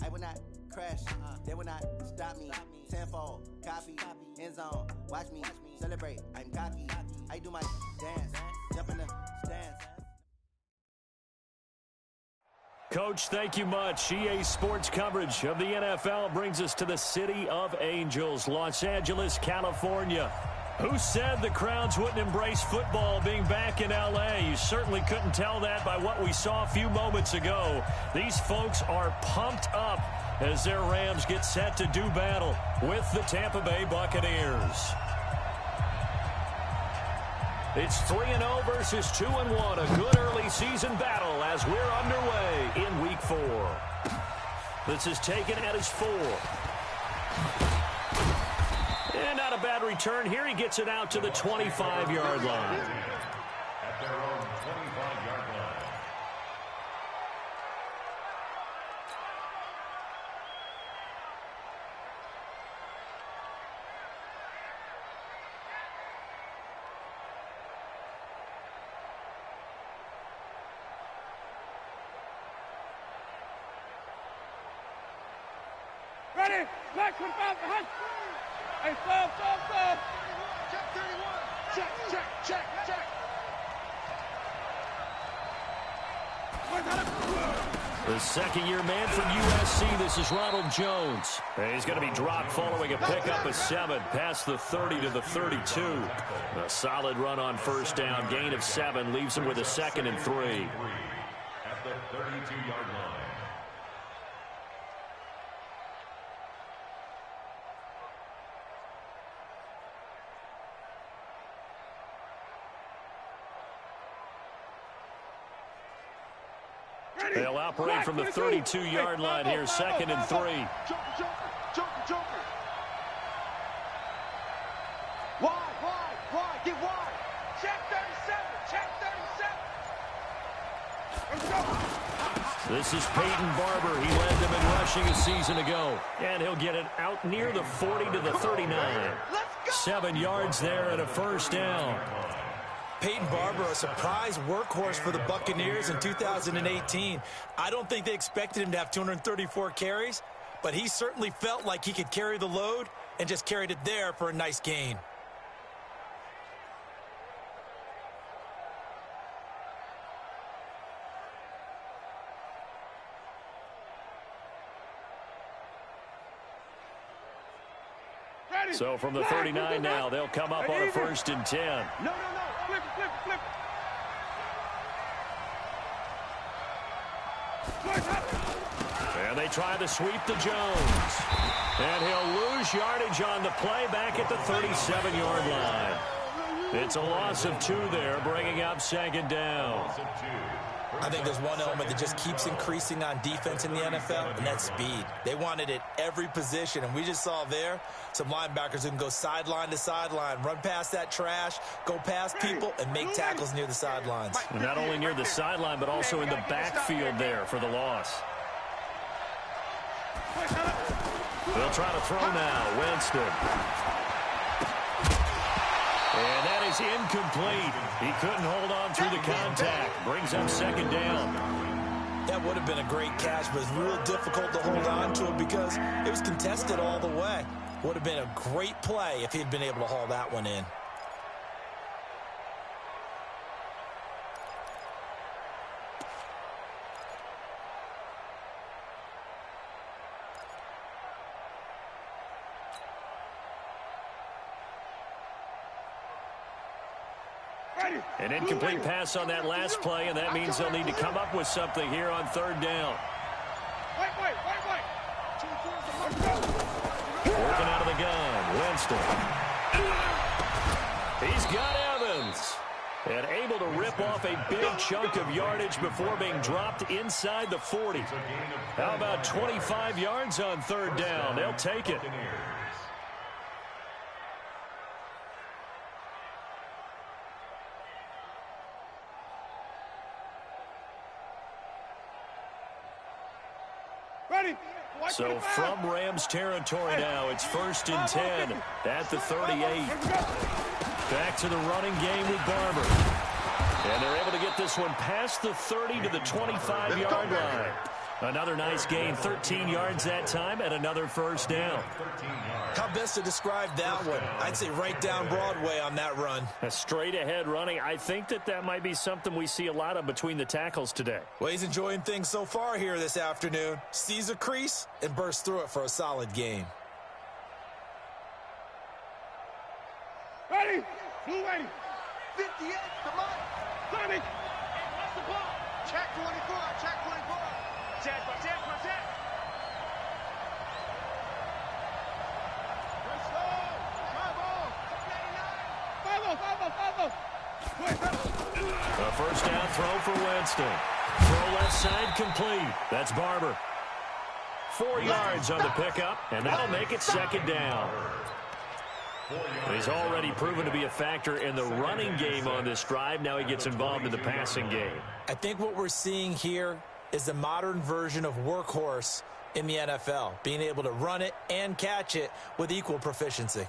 I will not crash. They will not stop me. Tenfold, copy, end zone. Watch me celebrate. I'm cocky. I do my dance. Jump in the stands. Coach, thank you much. EA Sports coverage of the NFL brings us to the City of Angels, Los Angeles, California. Who said the crowds wouldn't embrace football being back in L.A.? You certainly couldn't tell that by what we saw a few moments ago. These folks are pumped up as their Rams get set to do battle with the Tampa Bay Buccaneers. It's 3-0 versus 2-1, a good early season battle as we're underway in Week 4. This is taken at his 4. And not a bad return here. He gets it out to the 25-yard line. At their own 25-yard line. Ready? Black 25 behind. Hey, stop. Check 31. Check. The second-year man from USC, this is Ronald Jones. He's going to be dropped following a pickup of 7 past the 30 to the 32. A solid run on first down, gain of 7, leaves him with a 2nd and 3. At the 32-yard line. They'll operate from the 32-yard line here, 2nd and 3. Joker. Wide. Get wide. Check 37. This is Peyton Barber. He led them in rushing a season ago. And he'll get it out near the 40 to the 39. 7 yards there and a first down. Peyton Barber, a surprise workhorse for the Buccaneers in 2018. I don't think they expected him to have 234 carries, but he certainly felt like he could carry the load and just carried it there for a nice gain. So from the 39 now, they'll come up on a 1st and 10. No. Flip it. And they try to sweep to Jones. And he'll lose yardage on the play back at the 37-yard line. It's a loss of 2 there, bringing up 2nd down. I think there's one element that just keeps increasing on defense in the NFL, and that's speed. They want it at every position, and we just saw there some linebackers who can go sideline to sideline, run past that trash, go past people, and make tackles near the sidelines. And not only near the sideline, but also in the backfield there for the loss. They'll try to throw now. Winston. And that is incomplete. He couldn't hold on through the contact. Brings up 2nd down. That would have been a great catch, but it's real difficult to hold on to it because it was contested all the way. Would have been a great play if he had been able to haul that one in. An incomplete pass on that last play, and that means they'll need to come up with something here on 3rd down. Wait. Working out of the gun, Winston. He's got Evans. And able to rip off a big chunk of yardage before being dropped inside the 40. How about 25 yards on 3rd down? They'll take it. So from Rams territory now, it's 1st and 10 at the 38. Back to the running game with Barber. And they're able to get this one past the 30 to the 25-yard line. Another nice gain, 13 yards that time, and another first down. How best to describe that one? I'd say right down Broadway on that run. A straight-ahead running. I think that might be something we see a lot of between the tackles today. Well, he's enjoying things so far here this afternoon. Sees a crease and bursts through it for a solid gain. Ready? Blue ready. 58, come on. Tommy. That's the ball. Check 24, check 24. Check. Let's go. 5-0. A first down throw for Winston. Throw left side complete. That's Barber. 4 yards on the pickup, and that'll make it second down. He's already proven to be a factor in the running game on this drive. Now he gets involved in the passing game. I think what we're seeing here is the modern version of workhorse in the NFL, being able to run it and catch it with equal proficiency.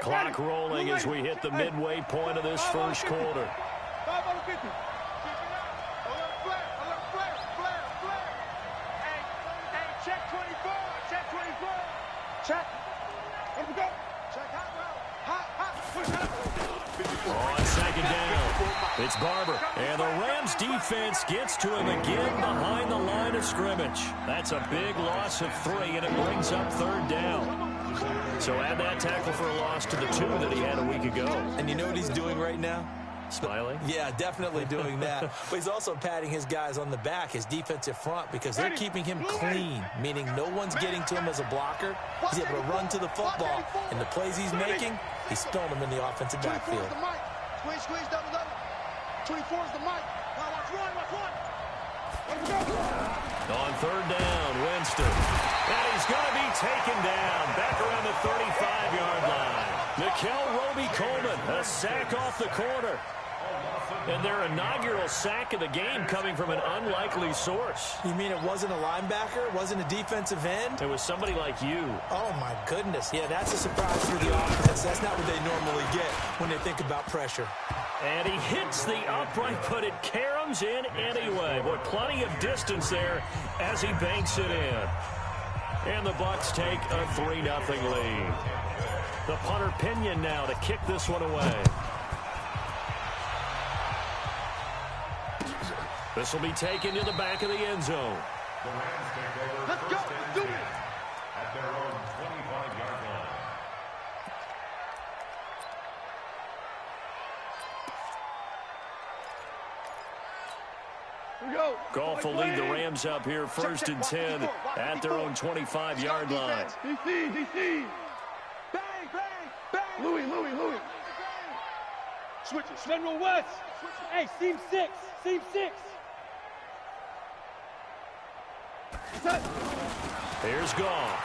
Clock rolling as we hit the midway point of this first quarter. 5-50. Hey, check 24. Check 24. Check. Let me go. Check hot. Push up. On second down, it's Barber. And the Rams defense gets to him again behind the line of scrimmage. That's a big loss of 3, and it brings up third down. So add that tackle for a loss to the 2 that he had a week ago. And you know what he's doing right now? Smiling? Yeah, definitely doing that. But he's also patting his guys on the back, his defensive front, because they're keeping him clean, meaning no one's getting to him as a blocker. He's able to run to the football, and the plays he's making, he's throwing them in the offensive backfield. Squeeze, double. 24 is the mic. Now watch one. Let's go. On third down, Winston. And he's going to be taken down back around the 35-yard line. Nickel Roby-Coleman, a sack off the corner. And their inaugural sack of the game coming from an unlikely source. You mean it wasn't a linebacker? It wasn't a defensive end? It was somebody like you. Oh, my goodness. Yeah, that's a surprise for the offense. That's not what they normally get when they think about pressure. And he hits the upright, but it caroms in anyway. Boy, plenty of distance there as he banks it in. And the Bucs take a 3-0 lead. The punter Pinion now to kick this one away. This will be taken to the back of the end zone. The Rams take over. Let's go. First Let's and do 10 it. at their own 25-yard line. Here we go. Goff will lead the Rams up here first and 10 at their own 25-yard line. DC. Bang. Louis. Switch it. General West. Hey, seam 6. Here's Goff.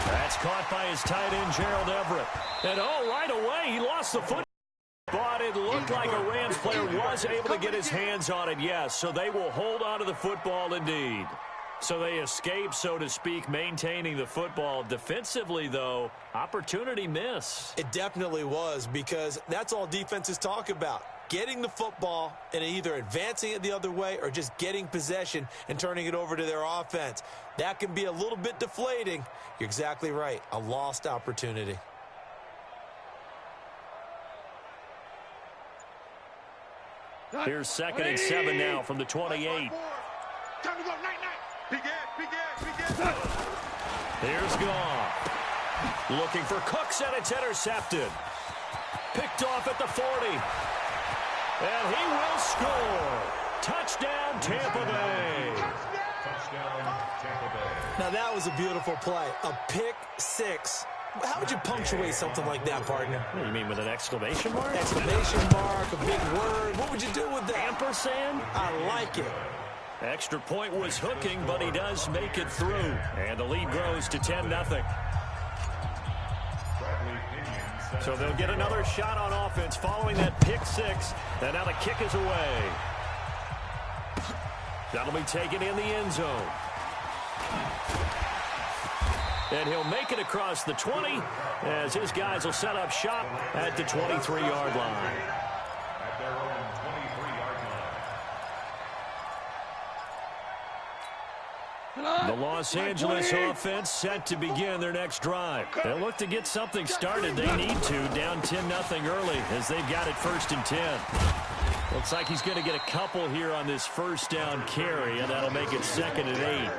That's caught by his tight end, Gerald Everett. And right away, he lost the foot. But it looked like a Rams player was able to get his hands on it, yes. So they will hold on to the football indeed. So they escape, so to speak, maintaining the football. Defensively, though, opportunity miss. It definitely was, because that's all defenses talk about. Getting the football and either advancing it the other way or just getting possession and turning it over to their offense. That can be a little bit deflating. You're exactly right. A lost opportunity. Here's 2nd and 7 now from the 28. Time to go, night. Begin. Here's Goff. Looking for Cooks, and it's intercepted. Picked off at the 40. And he will score. Touchdown, Tampa Bay. Touchdown, Tampa Bay. Now, that was a beautiful play. A pick 6. How would you punctuate something like that, partner? What do you mean, with an exclamation mark? Exclamation mark, a big word. What would you do with that? Ampersand? I like it. Extra point was hooking, but he does make it through. And the lead grows to 10-0. So they'll get another shot on offense following that pick 6. And now the kick is away. That'll be taken in the end zone. And he'll make it across the 20 as his guys will set up shop at the 23-yard line. At their own 23-yard line. The Los Angeles offense set to begin their next drive. They'll look to get something started. They need to, down 10-0 early as they've got it 1st and 10. Looks like he's going to get a couple here on this first down carry, and that'll make it 2nd and 8.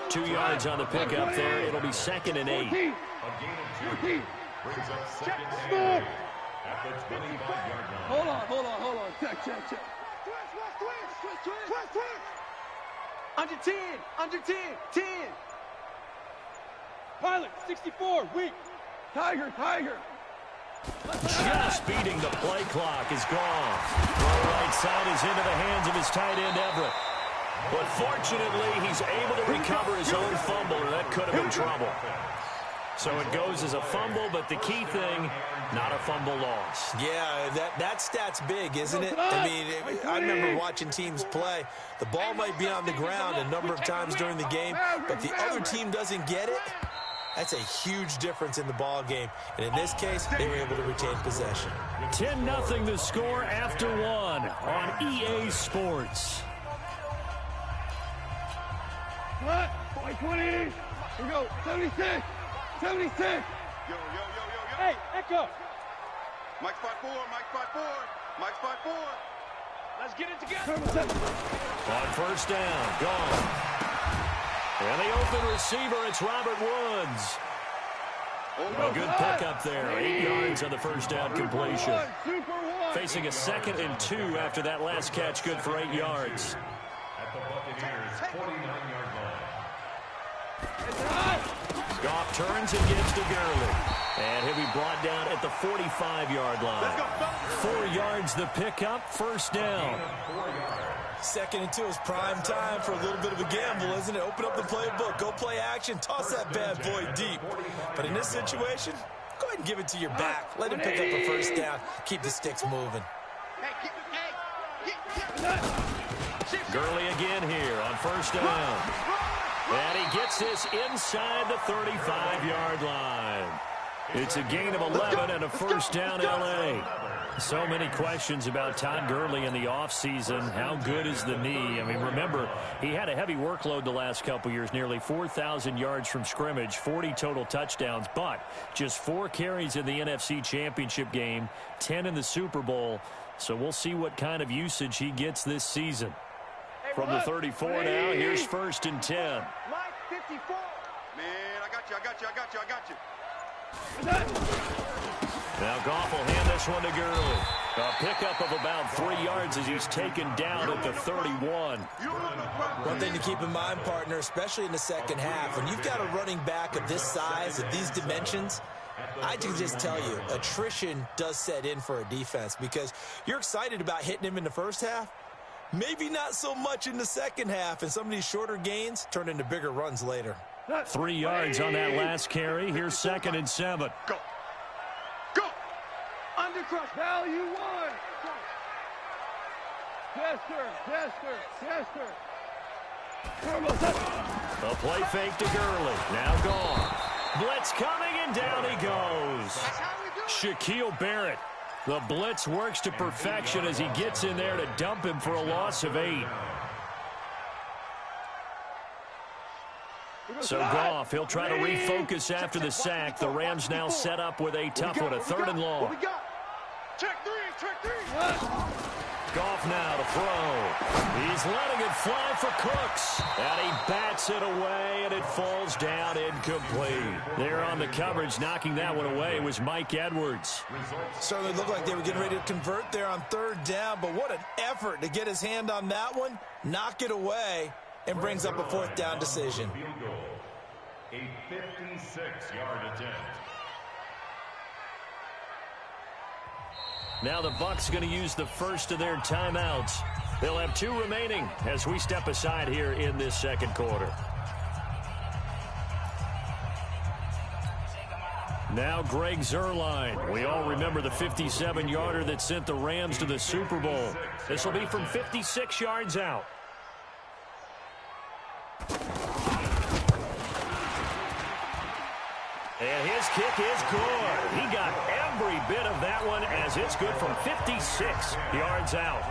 2 yards on the pickup there. It'll be 2nd and 8. A gain of 2 brings up 2nd and 8 at the 25-yard line. Hold on. Check. Twist. Under 10. 10. Pilot, 64, weak. Tiger. Just beating the play clock is gone. The right side is into the hands of his tight end, Everett. But fortunately, he's able to recover his own fumble, or that could have been trouble. So it goes as a fumble, but the key thing, not a fumble loss. Yeah, that stat's big, isn't it? I mean, I remember watching teams play. The ball might be on the ground a number of times during the game, but the other team doesn't get it. That's a huge difference in the ball game. And in this case, they were able to retain possession. 10-0 the score after 1 on EA Sports. What? 20. Here we go. 76. Yo. Hey, Echo. Mike spot 4. Let's get it together. On first down, gone. And the open receiver, it's Robert Woods. A good pickup there. 8 yards on the first down completion. Facing a 2nd and 2 after that last catch, good for 8 yards. At the Buccaneers' 49-yard line. Goff turns and gives to Gurley. And he'll be brought down at the 45-yard line. 4 yards the pickup, first down. 2nd and 2 is prime time for a little bit of a gamble, isn't it? Open up the playbook, go play action, toss that bad boy deep. But in this situation, go ahead and give it to your back. Let him pick up a first down. Keep the sticks moving. Gurley again here on first down. And he gets this inside the 35-yard line. It's a gain of 11 and a first down, L.A. So many questions about Todd Gurley in the offseason. How good is the knee? I mean, remember, he had a heavy workload the last couple years, nearly 4,000 yards from scrimmage, 40 total touchdowns, but just 4 carries in the NFC Championship game, 10 in the Super Bowl. So we'll see what kind of usage he gets this season. From the 34 now, here's 1st and 10. Mike, 54. Man, I got you. Now Goff will hand this one to Gurley. A pickup of about 3 yards as he's taken down at the 31. One thing to keep in mind, partner, especially in the second half, when you've got a running back of this size, of these dimensions, I can just tell you, attrition does set in for a defense because you're excited about hitting him in the first half. Maybe not so much in the second half, and some of these shorter gains turn into bigger runs later. 3 yards on that last carry. Here's 2nd and 7. Go. Undercrush. Value 1. Tester. A play fake to Gurley. Now gone. Blitz coming, and down he goes. Shaquille Barrett. The blitz works to perfection as he gets in there to dump him for a loss of 8. So Goff, he'll try to refocus after the sack. The Rams now set up with a tough one, a 3rd and long. Check three. Goff now to throw. He's letting it fly for Cooks. And he bats it away, and it falls down incomplete. There on the coverage, knocking that one away, was Mike Edwards. Certainly looked like they were getting ready to convert there on 3rd down, but what an effort to get his hand on that one, knock it away, and brings up a 4th down decision. Field goal. A 56-yard attempt. Now the Bucs going to use the first of their timeouts. They'll have 2 remaining as we step aside here in this second quarter. Now Greg Zuerlein. We all remember the 57-yarder that sent the Rams to the Super Bowl. This will be from 56 yards out. And his kick is good. He got every bit of that one as it's good from 56 yards out.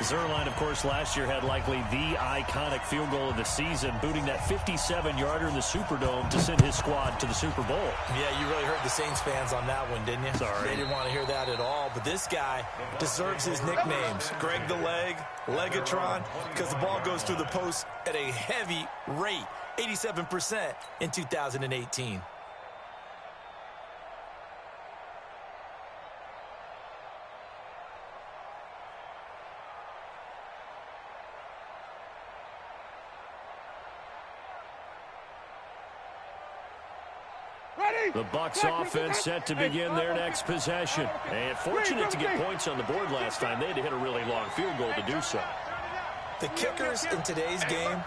Zerline, of course, last year had likely the iconic field goal of the season, booting that 57-yarder in the Superdome to send his squad to the Super Bowl. Yeah, you really hurt the Saints fans on that one, didn't you? Sorry. They didn't want to hear that at all. But this guy deserves his nicknames. Greg the Leg, Legatron, because the ball goes through the post at a heavy rate, 87% in 2018. The Bucs offense set to begin their next possession. And fortunate to get points on the board last time. They had to hit a really long field goal to do so. The kickers in today's game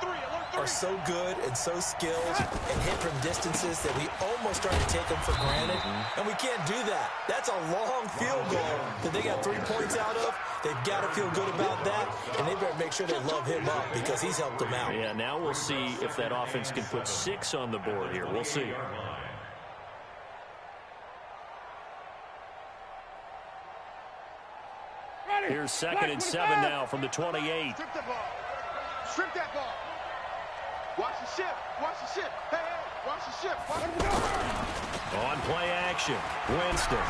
are so good and so skilled and hit from distances that we almost start to take them for granted. And we can't do that. That's a long field goal that they got 3 points out of. They've got to feel good about that, and they better make sure they love him up because he's helped them out. Yeah, now we'll see if that offense can put 6 on the board here. We'll see. Here's 2nd and 7 now from the 28. Strip the ball. Strip that ball. Watch the ship. Watch the ship. Hey, hey, watch the ship. Watch the go. On play action, Winston.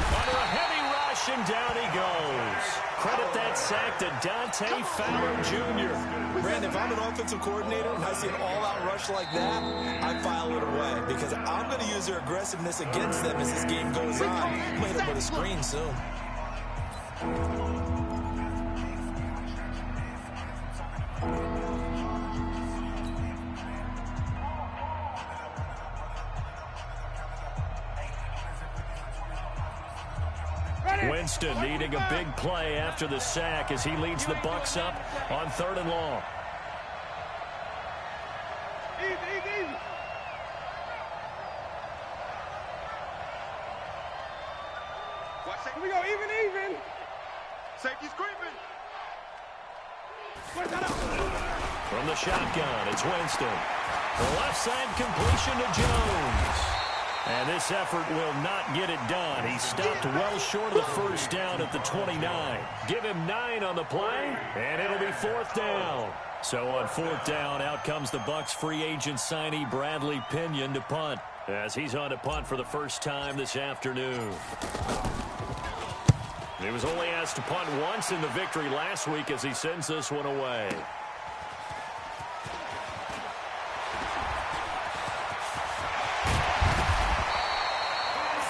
Under a heavy rush, and down he goes. Credit that sack to Dante Fowler Jr. Brandon, if I'm an offensive coordinator and I see an all-out rush like that, I file it away because I'm going to use their aggressiveness against them as this game goes on. I'm going to hit them with a screen soon. Winston needing a big play after the sack as he leads the Bucs up on 3rd and long. Easy. Watch that. Here we go. Even. Safety's creeping. From the shotgun, it's Winston. The left side completion to Jones. And this effort will not get it done. He stopped well short of the first down at the 29. Give him 9 on the play, and it'll be 4th down. So on 4th down, out comes the Bucs free agent signee Bradley Pinion to punt, as he's on to punt for the first time this afternoon. He was only asked to punt once in the victory last week as he sends this one away.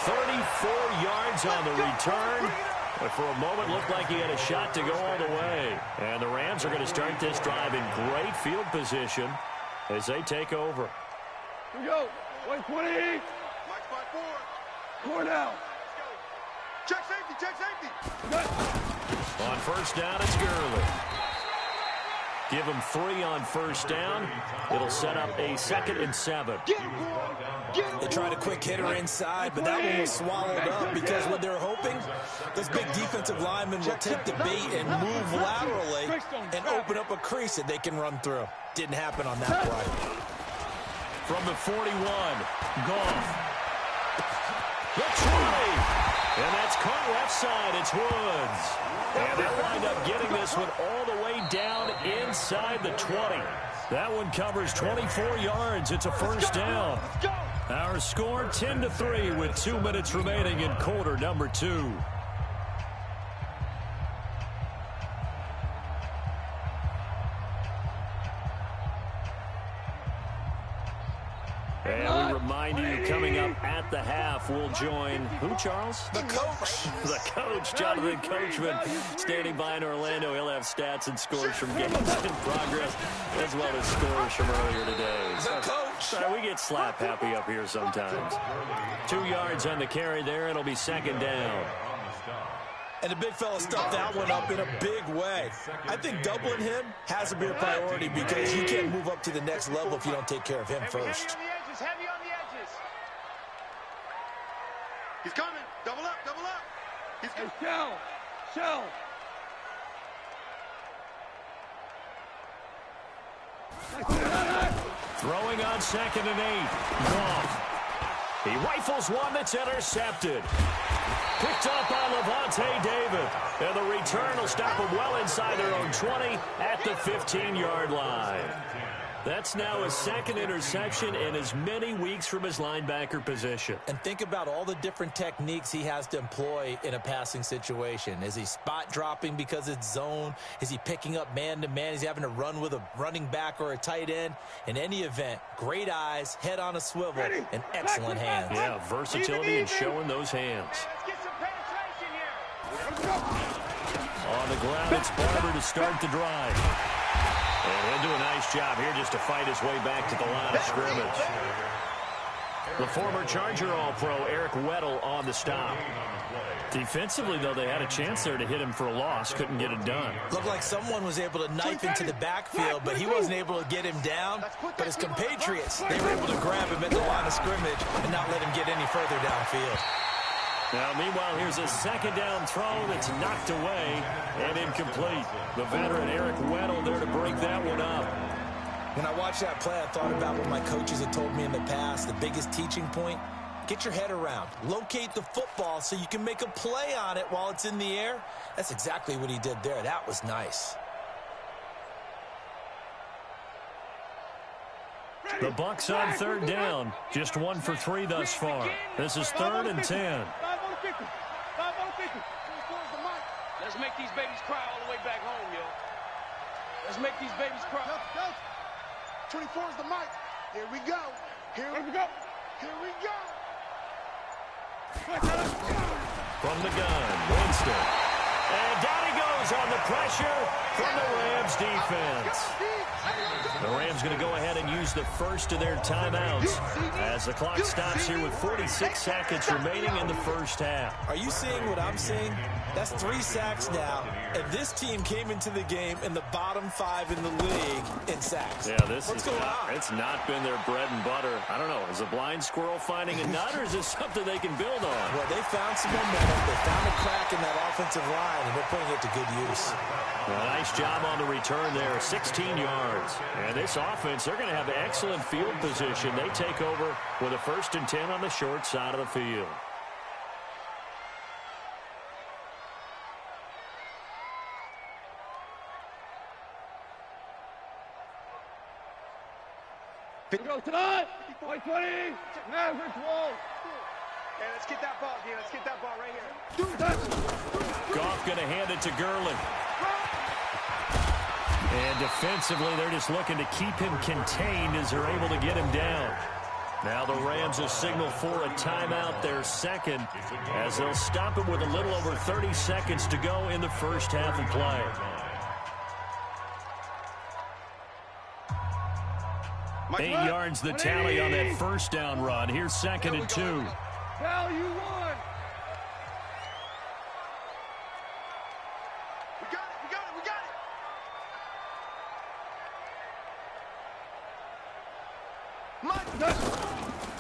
34 yards on the return. But for a moment, looked like he had a shot to go all the way. And the Rams are going to start this drive in great field position as they take over. Here we go. 120. Mike spot 4. 4 now. Check safety. On first down, it's Gurley. Give him 3 on first down. It'll set up a 2nd and 7. They tried a quick hitter inside, but that one was swallowed up because what they're hoping, those big defensive linemen will take the bait and move laterally and open up a crease that they can run through. Didn't happen on that play. From the 41, Goff. The 20. And that's caught left side. It's Woods. And they wind up getting this one all the way down inside the 20. That one covers 24 yards. It's a first down. Our score 10-3 with 2 minutes remaining in quarter number 2. And we remind you, coming up at the half, we'll join who, Charles? The coach. The coach, Jonathan Coachman, standing by in Orlando. He'll have stats and scores from games in progress, as well as scores from earlier today. The coach. Sorry, we get slap happy up here sometimes. 2 yards on the carry there. It'll be 2nd down. And the big fella stuffed that one up in a big way. I think doubling him has to be a priority because you can't move up to the next level if you don't take care of him first. Heavy on the edges. He's coming. Double up. He's coming. Shell. Throwing on 2nd and 8. Goff. He rifles one that's intercepted. Picked up by Levante David. And the return will stop them well inside their own 20 at the 15-yard line. That's now his second interception in as many weeks from his linebacker position. And think about all the different techniques he has to employ in a passing situation. Is he spot dropping because it's zone? Is he picking up man-to-man? Is he having to run with a running back or a tight end? In any event, great eyes, head on a swivel, and excellent hands. Yeah, versatility and showing those hands. Let's get some penetration here. On the ground, it's Barber to start the drive. And he'll do a nice job here just to fight his way back to the line of scrimmage. The former Charger All-Pro Eric Weddle on the stop. Defensively, though, they had a chance there to hit him for a loss. Couldn't get it done. Looked like someone was able to knife into the backfield, but he wasn't able to get him down. But his compatriots, they were able to grab him at the line of scrimmage and not let him get any further downfield. Now, meanwhile, here's a second down throw that's knocked away and incomplete. The veteran Eric Weddle there to break that one up. When I watched that play, I thought about what my coaches had told me in the past. The biggest teaching point, get your head around. Locate the football so you can make a play on it while it's in the air. That's exactly what he did there. That was nice. The Bucs on third down. Just 1 for 3 thus far. This is 3rd and 10. Let's make these babies cry all the way back home, yo. Let's make these babies cry. 24 is the mic. Here we go. Here we go. Here we go. From the gun, Winston. And down he goes on the pressure from the Rams defense. The Rams going to go ahead and use the first of their timeouts as the clock stops here with 46 seconds remaining in the first half. Are you seeing what I'm seeing? That's 3 sacks now, and this team came into the game in the bottom 5 in the league in sacks. Yeah, What's going on? It's not been their bread and butter. I don't know. Is a blind squirrel finding a nut, or is this something they can build on? Well, they found some momentum. They found a crack in that offensive line, and they're putting it to good use. A nice job on the return there, 16 yards. And this offense, they're going to have excellent field position. They take over with a 1st and 10 on the short side of the field. Go tonight. 20. Mavericks wall. Hey, let's get that ball, again. Let's get that ball right here. Goff going to hand it to Gurley. And defensively, they're just looking to keep him contained as they're able to get him down. Now the Rams will signal for a timeout, their second, as they'll stop it with a little over 30 seconds to go in the first half of play. Mike 8 yards the tally on that first down run. Here's 2nd and 2. Cal, you won. We got it, we got it, we got it.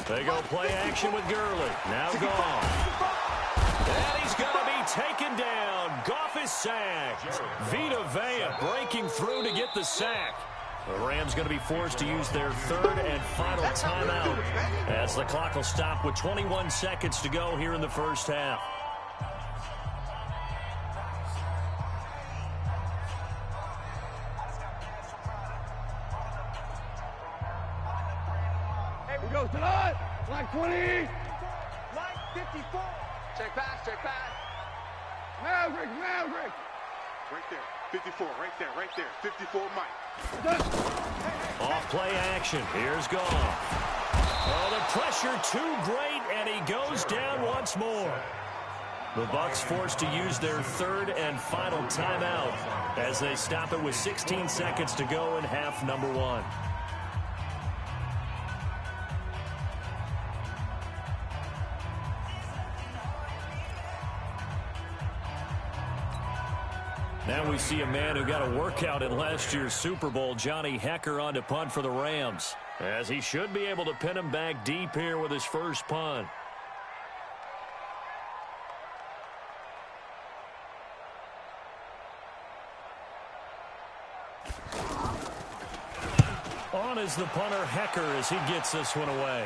They go play action with Gurley. Now Goff. And he's going to be taken down. Goff is sacked. Vita Vea breaking through to get the sack. The Rams going to be forced to use their 3rd and final timeout as the clock will stop with 21 seconds to go here in the first half. Hey, we go tonight. Like 20. Like 54. Check pass, check pass. Maverick. Right there. 54, right there. 54, Mike. Off play action. Here's Goff. Oh, the pressure too great, and he goes down once more. The Bucs forced to use their 3rd and final timeout as they stop it with 16 seconds to go in half number 1. Now we see a man who got a workout in last year's Super Bowl, Johnny Hekker, on to punt for the Rams, as he should be able to pin him back deep here with his first punt. On is the punter, Hekker, as he gets this one away.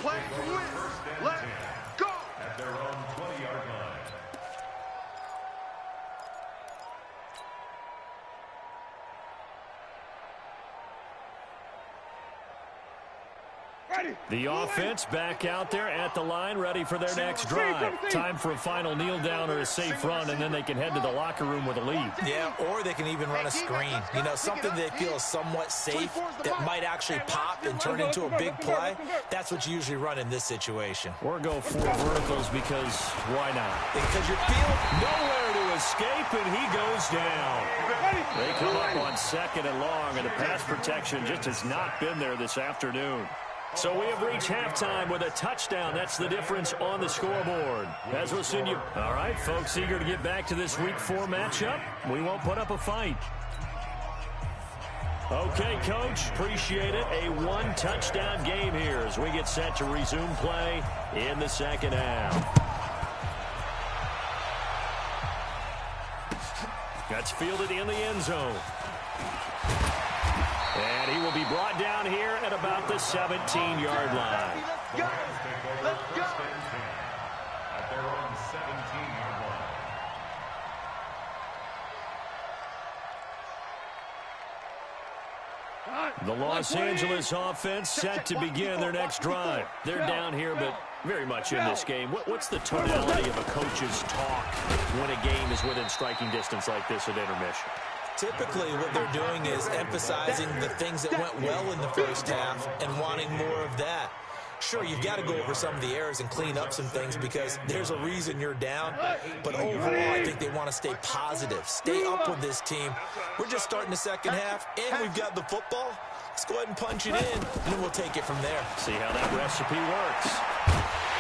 play to win. Let's go. At their own 20-yard line. The offense back out there at the line, ready for their next drive. Time for a final kneel down or a safe run, and then they can head to the locker room with a lead. Yeah, or they can even run a screen. You know, something they feel is somewhat safe that might actually pop and turn into a big play. That's what you usually run in this situation. Or go 4 verticals because why not? Because you're feeling nowhere to escape, and he goes down. They come up on 2nd and long, and the pass protection just has not been there this afternoon. So we have reached halftime with a touchdown. That's the difference on the scoreboard. As we'll send you. All right, folks, eager to get back to this Week 4 matchup. We won't put up a fight. Okay, Coach, appreciate it. A 1-touchdown game here as we get set to resume play in the second half. That's fielded in the end zone. And he will be brought down here at about the 17-yard line. Let's go. Let's go. At their own 17-yard line. The Los Angeles offense set to begin their next drive. They're down here, but very much in this game. What's the tonality of a coach's talk when a game is within striking distance like this at intermission? Typically, what they're doing is emphasizing the things that went well in the first half and wanting more of that. Sure, you've got to go over some of the errors and clean up some things because there's a reason you're down. But overall, I think they want to stay positive, stay up with this team. We're just starting the second half, and we've got the football. Let's go ahead and punch it in, and then we'll take it from there. See how that recipe works.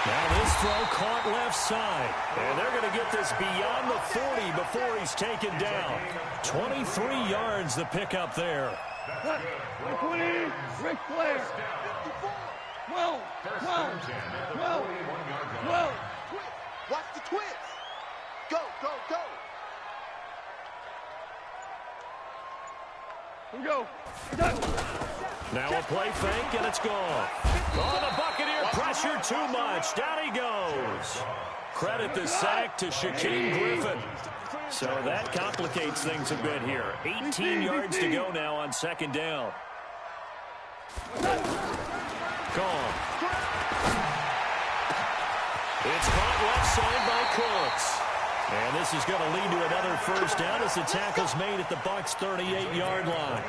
Now this throw caught left side. And they're going to get this beyond the 40 before he's taken down. 23 yards the pickup there. 20, Ric Flair. 12, 12, 12, 12. Watch the twist. Go, go, go. Here we go. Now a play fake, and it's gone. Oh, the Buccaneer pressure too much. Down he goes. Credit the sack to Shaquem Griffin. So that complicates things a bit here. 18 yards to go now on 2nd down. Gone. It's caught left side by Cooks. And this is going to lead to another first down as the tackle's made at the Bucs' 38-yard line.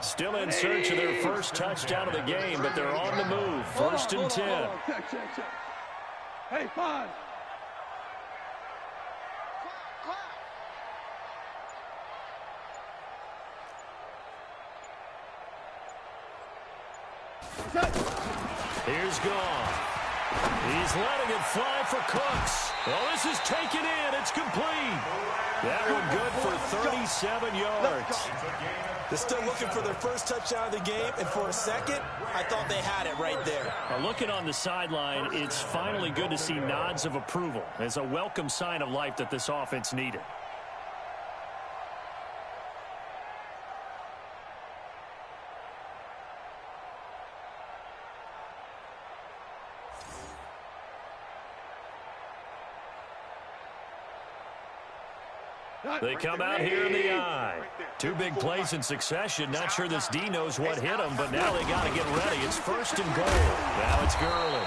Still in search of their first touchdown of the game, but they're on the move. 1st and 10. Check. Hey, 5. Here's gone. He's letting it fly for Cooks. Well, this is taken in. It's complete. That one good for 37 yards. They're still looking for their first touchdown of the game, and for a second, I thought they had it right there. Now, looking on the sideline, it's finally good to see nods of approval. It's a welcome sign of life that this offense needed. They come out here in the eye. 2 big plays in succession. Not sure this D knows what hit him, but now they got to get ready. It's 1st and goal. Now it's Gurley.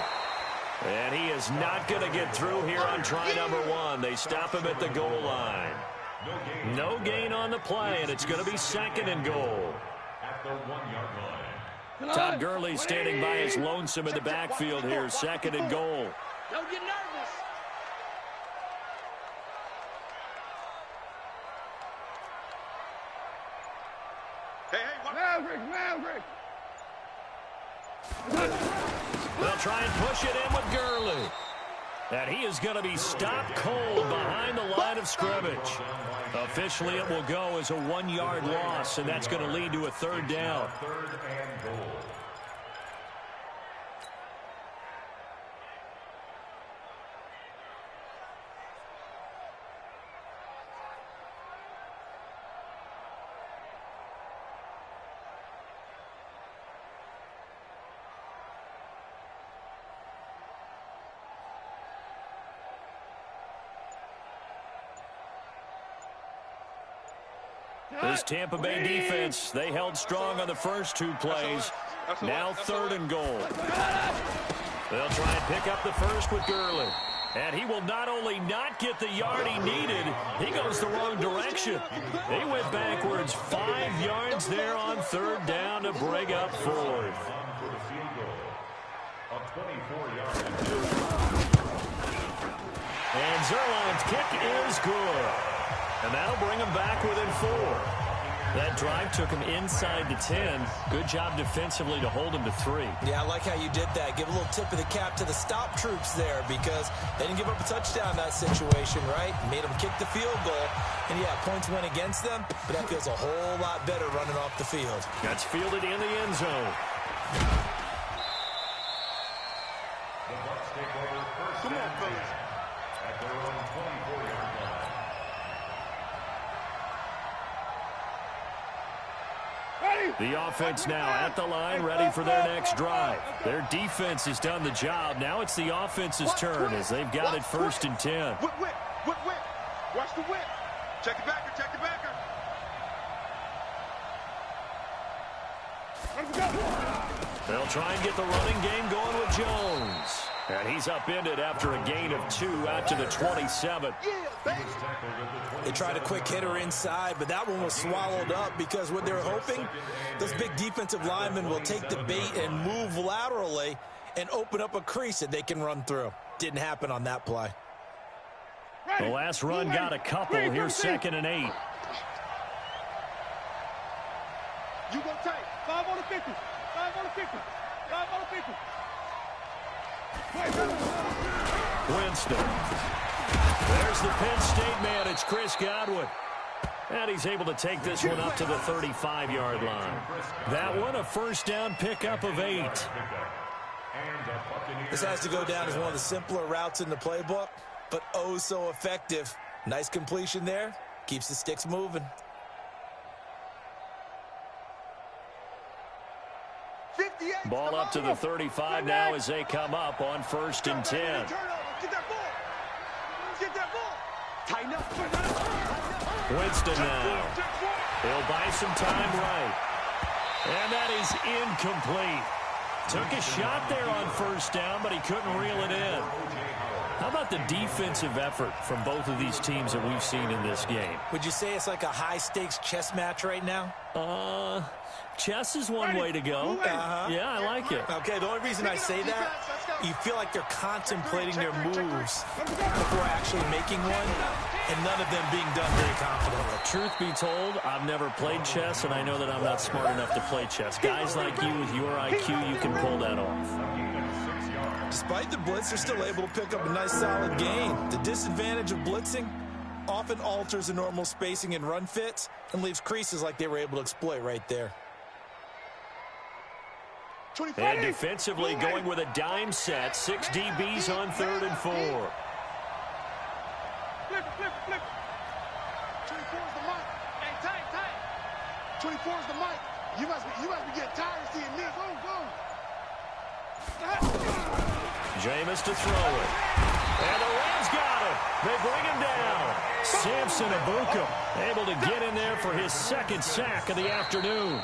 And he is not going to get through here on try number 1. They stop him at the goal line. No gain on the play, and it's going to be 2nd and goal. At the 1-yard line. Todd Gurley standing by his lonesome in the backfield here. 2nd and goal. Don't get nervous. Maverick. They'll try and push it in with Gurley. And he is going to be stopped cold behind the line of scrimmage. Officially, it will go as a 1-yard loss, and that's going to lead to a 3rd down. 3rd and goal. This Tampa Bay defense, they held strong on the first 2 plays. Now 3rd and goal. They'll try and pick up the first with Gurley. And he will not only not get the yard he needed, he goes the wrong direction. He went backwards 5 yards there on 3rd down to bring up 4th. And Zerline's kick is good. And that'll bring him back within 4. That drive took him inside the 10. Good job defensively to hold him to 3. Yeah, I like how you did that. Give a little tip of the cap to the stop troops there because they didn't give up a touchdown in that situation, right? Made them kick the field goal. And, yeah, points went against them, but that feels a whole lot better running off the field. That's fielded in the end zone. Come on, fellas. At their own 24-yard line. The offense now at the line, ready for their next drive. Their defense has done the job. Now it's the offense's turn as they've got it 1st and 10. Whip. Watch the whip. Check the backer. They'll try and get the running game going with Jones. And he's upended after a gain of 2 out to the 27. They tried a quick hitter inside, but that one was swallowed up because what they're hoping, those big defensive linemen will take the bait and move laterally and open up a crease that they can run through. Didn't happen on that play. The last run got a couple. Here's 2nd and 8. You go tight. 5 on the 50. 5 on the 50. 5 on the 50. Winston. There's the Penn State man. It's Chris Godwin. And he's able to take this one up to the 35-yard line. That one, a 1st down pickup of 8. This has to go down as one of the simpler routes in the playbook, but oh so effective. Nice completion there. Keeps the sticks moving. Ball up to the 35 now as they come up on 1st and 10. Get that ball. Tighten up. Winston now. He'll buy some time right. And that is incomplete. Took a shot there on 1st down, but he couldn't reel it in. How about the defensive effort from both of these teams that we've seen in this game? Would you say it's like a high-stakes chess match right now? Chess is one way to go. Yeah, I like it. Okay, the only reason I say that, you feel like they're contemplating their moves before actually making one, and none of them being done very confidently. Truth be told, I've never played chess, and I know that I'm not smart enough to play chess. Guys like you with your IQ, you can pull that off. Despite the blitz, they're still able to pick up a nice solid gain. The disadvantage of blitzing often alters the normal spacing and run fits and leaves creases like they were able to exploit right there. And defensively going with a dime set. 6 DBs on 3rd and 4. Flip. 24 is the mic. Hey, tight. 24 is the mic. You must be getting tired of seeing me. Go. Jameis to throw it. And the Rams got him. They bring him down. Samson Abuka able to get in there for his 2nd sack of the afternoon.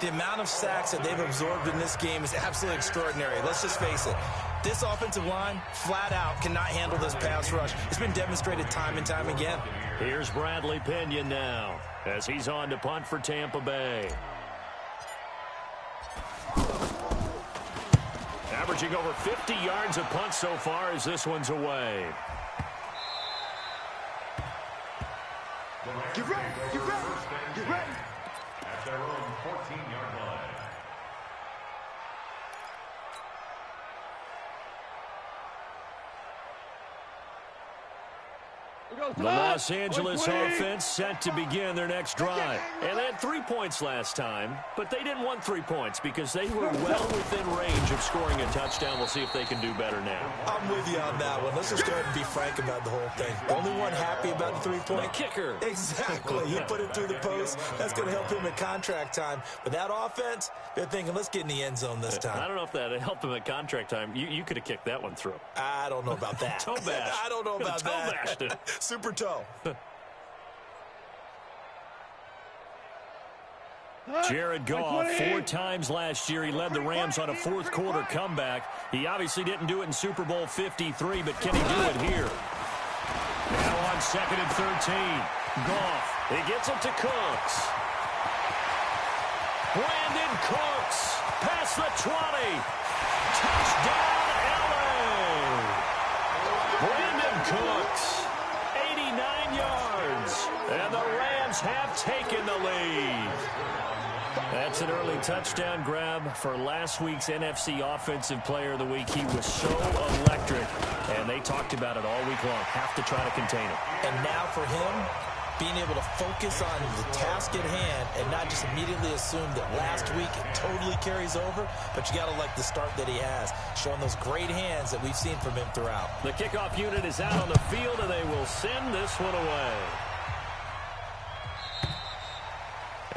The amount of sacks that they've absorbed in this game is absolutely extraordinary. Let's just face it. This offensive line, flat out, cannot handle this pass rush. It's been demonstrated time and time again. Here's Bradley Pinion now as he's on to punt for Tampa Bay. Averaging over 50 yards a punt so far as this one's away. Get ready. At their own 14-yard line. The Los Angeles offense set to begin their next drive. And they had 3 points last time, but they didn't want 3 points because they were well within range of scoring a touchdown. We'll see if they can do better now. I'm with you on that one. Let's just go ahead and be frank about the whole thing. The only one happy about the 3-point? The kicker. Exactly. He put it through the post. That's going to help him at contract time. But that offense, they're thinking, let's get in the end zone this time. I don't know if that helped him at contract time. You could have kicked that one through. I don't know about that. Toe bash. I don't know about toe that. bashed it. Super toe. Jared Goff, 4 times last year, he led the Rams on a fourth-quarter comeback. He obviously didn't do it in Super Bowl 53, but can he do it here? Now on 2nd and 13. Goff, he gets it to Cooks. Brandon Cooks, past the 20. Touchdown, LA. Brandon Cooks, 89 yards. And the Rams have taken the lead. That's an early touchdown grab for last week's NFC Offensive Player of the Week. He was so electric, and they talked about it all week long. Have to try to contain him. And now for him, being able to focus on the task at hand and not just immediately assume that last week it totally carries over, but you got to like the start that he has, showing those great hands that we've seen from him throughout. The kickoff unit is out on the field, and they will send this one away.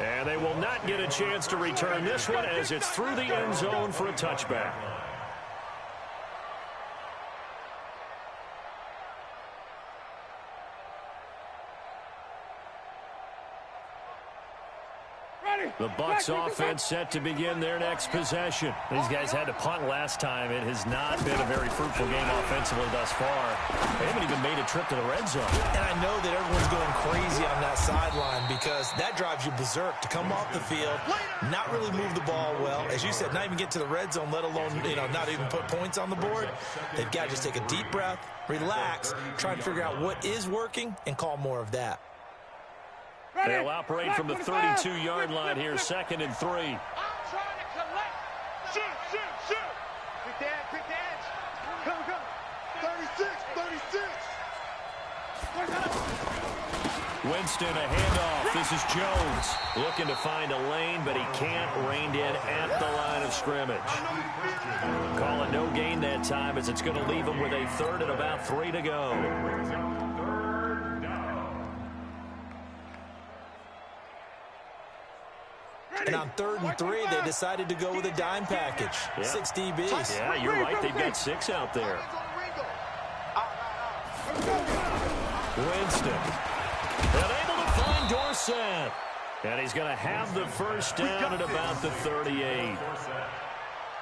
And they will not get a chance to return this one as it's through the end zone for a touchback. The Bucs offense set to begin their next possession. These guys had to punt last time. It has not been a very fruitful game offensively thus far. They haven't even made a trip to the red zone. And I know that everyone's going crazy on that sideline because that drives you berserk to come off the field, not really move the ball well. As you said, not even get to the red zone, let alone, not even put points on the board. They've got to just take a deep breath, relax, try and figure out what is working and call more of that. They'll operate from the 32-yard line here, 2nd and 3. I'm trying to collect. Shoot. Quick the edge. Come. 36. Winston, a handoff. This is Jones looking to find a lane, but he can't. Reined in at the line of scrimmage. Call it no gain that time as it's going to leave him with a 3rd and about 3 to go. And on 3rd and 3, they decided to go with a dime package. Yeah. 6 DBs. Yeah, you're right. They've got 6 out there. Winston. Unable to find Dorsett. And he's going to have the first down at about the 38.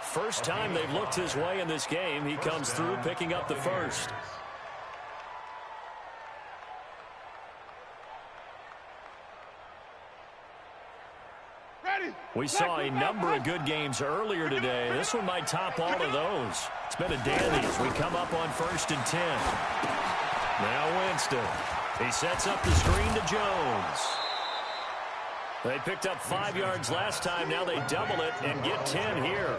First time they've looked his way in this game. He comes through picking up the first. We saw a number of good games earlier today. This one might top all of those. It's been a dandy as we come up on 1st and 10. Now Winston. He sets up the screen to Jones. They picked up 5 yards last time. Now they double it and get 10 here.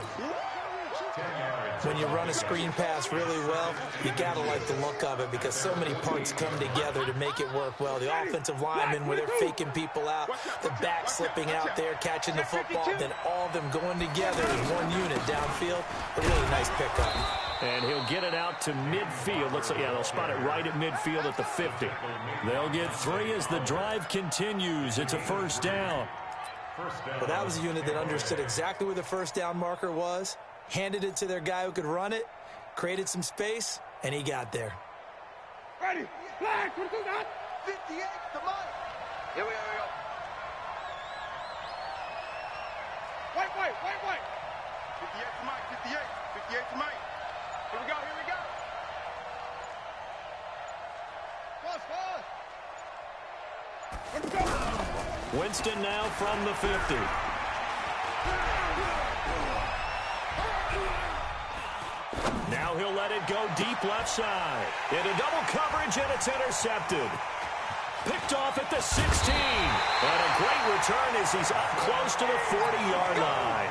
When you run a screen pass really well, you got to like the look of it because so many parts come together to make it work well. The offensive linemen where they're faking people out, the back slipping out there, catching the football, then all of them going together as one unit downfield. A really nice pickup. And he'll get it out to midfield. Looks like, they'll spot it right at midfield at the 50. They'll get 3 as the drive continues. It's a first down. Well, that was a unit that understood exactly where the first down marker was, handed it to their guy who could run it, created some space, and he got there. Ready, flag, 58, come on. Here we go. Wait. 58 to Mike, 58 to Mike. Here we go. Pause. Let's go. Winston now from the 50. Now he'll let it go deep left side. Into double coverage, and it's intercepted. Picked off at the 16. And a great return as he's up close to the 40-yard line.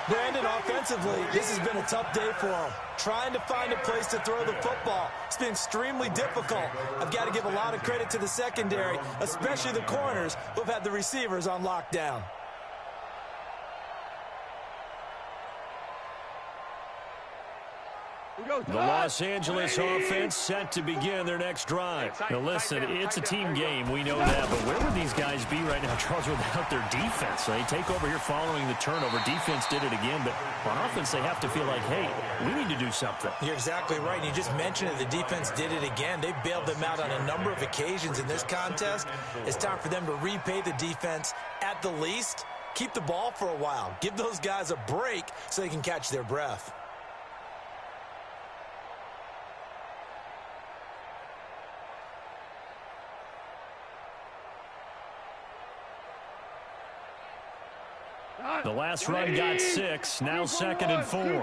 Brandon, offensively, this has been a tough day for him. Trying to find a place to throw the football. It's been extremely difficult. I've got to give a lot of credit to the secondary, especially the corners who've had the receivers on lockdown. The Los Angeles offense set to begin their next drive. Now listen, it's a team game, we know that, but where would these guys be right now, Charles, without their defense? So they take over here following the turnover. Defense did it again, but on offense they have to feel like, hey, we need to do something. You're exactly right. You just mentioned it. The defense did it again. They bailed them out on a number of occasions in this contest. It's time for them to repay the defense at the least Keep the ball for a while. Give those guys a break so they can catch their breath. The last run got 6. Now 2nd and 4. Hey,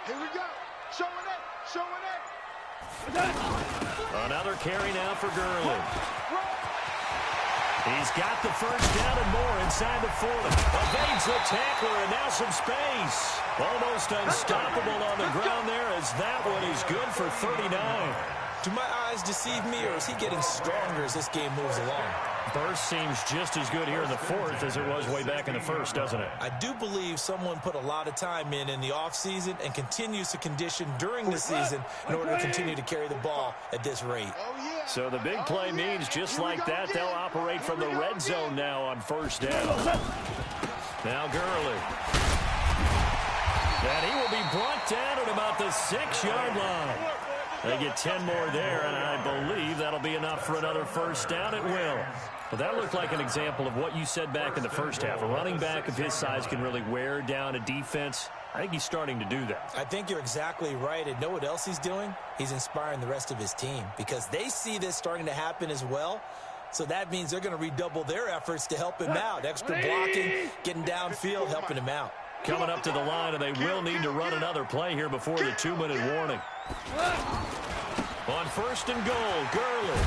here we go. Showing it. Another carry now for Gurley. He's got the first down and more inside the 40. Evades the tackler, and now some space. Almost unstoppable on the ground there, as that one is good for 39. Do my eyes deceive me, or is he getting stronger as this game moves along? Burst seems just as good here in the 4th as it was way back in the 1st, doesn't it? I do believe someone put a lot of time in the offseason and continues to condition during the season in order to continue to carry the ball at this rate. So the big play means just like that, they'll operate from the red zone now on 1st down. Now Gurley. And he will be brought down at about the 6-yard line. They get 10 more there, and I believe that'll be enough for another 1st down. It will. But that looked like an example of what you said back in the 1st half. A running back of his size can really wear down a defense. I think he's starting to do that. I think you're exactly right. And know what else he's doing? He's inspiring the rest of his team because they see this starting to happen as well. So that means they're going to redouble their efforts to help him out. Extra blocking, getting downfield, helping him out. Coming up to the line, and they will need to run another play here before the 2-minute warning. On 1st and goal, Gurley.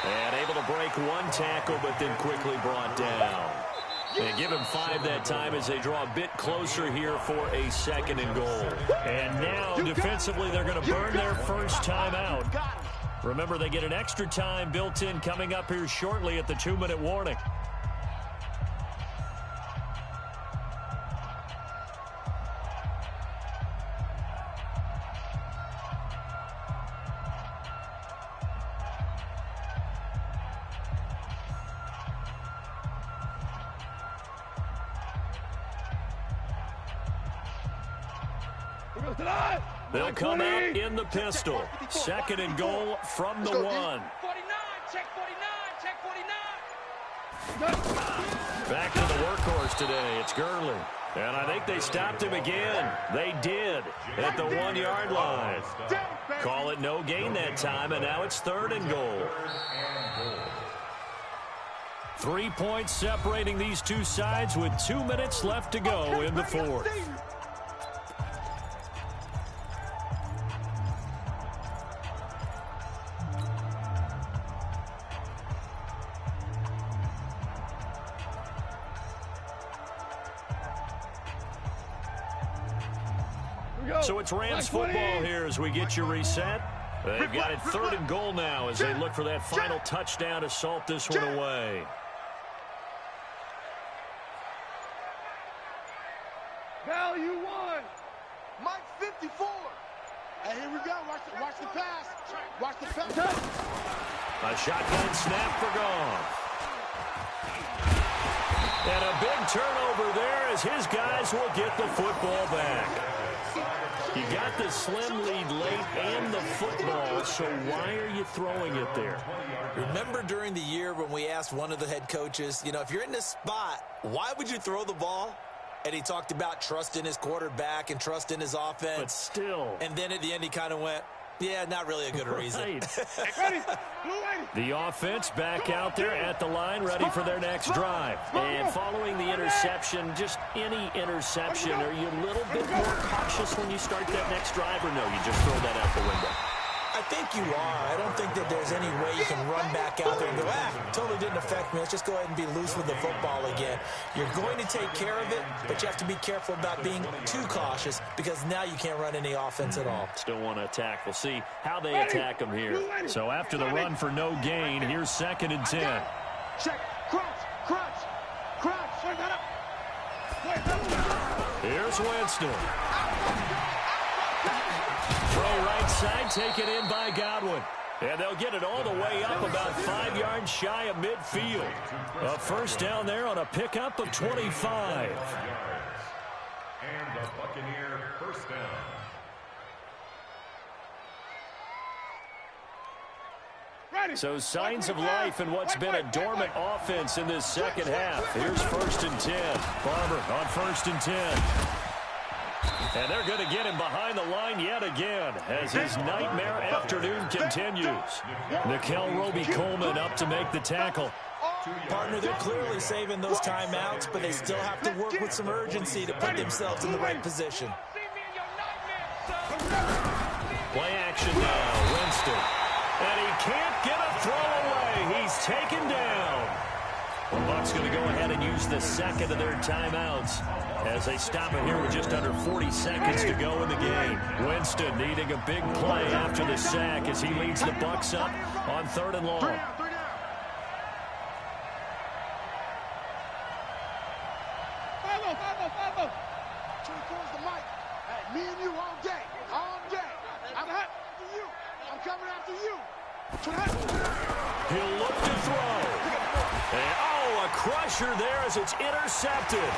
And able to break one tackle, but then quickly brought down. They give him 5 that time as they draw a bit closer here for a 2nd and goal. And now, defensively, they're going to burn their first time out. Remember, they get an extra time built in coming up here shortly at the 2-minute warning. They'll come out in the pistol. 2nd and goal from the 1. 49, check 49, check 49. Back to the workhorse today. It's Gurley. And I think they stopped him again. They did at the 1-yard line. Call it no gain that time, and now it's 3rd and goal. 3 points separating these two sides with 2 minutes left to go in the 4th. So it's Rams football here as we get you reset. They've got it 3rd and goal now as they look for that final touchdown to salt this one away. Value 1. Mike 54. And here we go. Watch the pass. Watch the pass. A shotgun snap for Goff. And a big turnover there as his guys will get the football back. You got the slim lead late and the football, so why are you throwing it there? Remember during the year when we asked one of the head coaches, if you're in this spot, why would you throw the ball? And he talked about trust in his quarterback and trust in his offense. But still. And then at the end he kind of went, yeah, not really a good reason. The offense back out there at the line, ready for their next drive. And following the interception, just any interception, are you a little bit more cautious when you start that next drive, or no, you just throw that out the window? I think you are. I don't think that there's any way you can run back out there and go, totally didn't affect me. Let's just go ahead and be loose with the football again. You're going to take care of it, but you have to be careful about being too cautious because now you can't run any offense at all. Still want to attack. We'll see how they attack them here. So after the run for no gain, here's 2nd and 10. Check. Crunch. Here's Winston. Throw right side, taken in by Godwin. And they'll get it all the way up about 5 yards shy of midfield. A 1st down there on a pickup of 25. And the Buccaneer 1st down. So signs of life in what's been a dormant offense in this second half. Here's 1st and 10. Barber on 1st and 10. And they're going to get him behind the line yet again as his nightmare afternoon continues. Nickel Roby-Coleman up to make the tackle. Partner, they're clearly saving those timeouts, but they still have to work with some urgency to put themselves in the right position. Play action now, Winston. And he can't get a throw away. He's taken down. The Bucs going to go ahead and use the second of their timeouts as they stop it here with just under 40 seconds to go in the game. Winston needing a big play after the sack as he leads the Bucs up on 3rd and long. Me and you all day. All day. I'm after you. I'm coming after you. He'll look to throw. And, a crusher there as it's intercepted.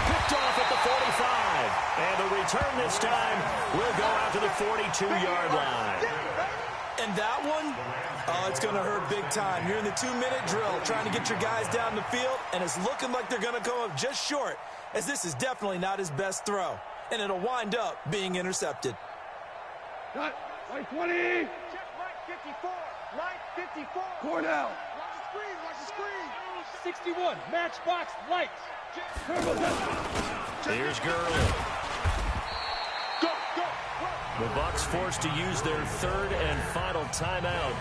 Picked off at the 45. And the return this time will go out to the 42-yard line. And that one, it's going to hurt big time. You're in the 2-minute drill trying to get your guys down the field, and it's looking like they're going to come up just short, as this is definitely not his best throw. And it'll wind up being intercepted. Cut. Line 20. Check line 54. Line 54. Core down. Watch the screen. Watch the screen. 61. Matchbox lights. Here's Gurley. Go, go. The Bucs forced to use their 3rd and final timeout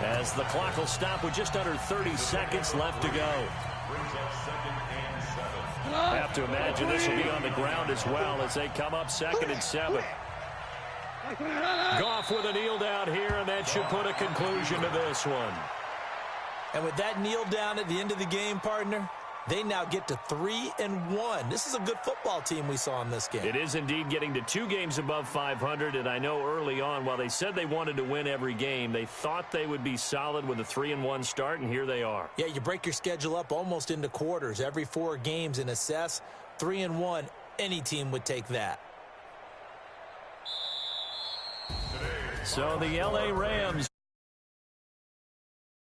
as the clock will stop with just under 30 seconds left to go. I have to imagine this will be on the ground as well as they come up 2nd and 7. Goff with a kneel down here, and that should put a conclusion to this one. And with that kneel down at the end of the game, partner, they now get to 3-1. This is a good football team we saw in this game. It is indeed getting to 2 games above 500, and I know early on, while they said they wanted to win every game, they thought they would be solid with a 3-1 start, and here they are. Yeah, you break your schedule up almost into quarters, every 4 games, and assess 3-1. Any team would take that. So the L.A. Rams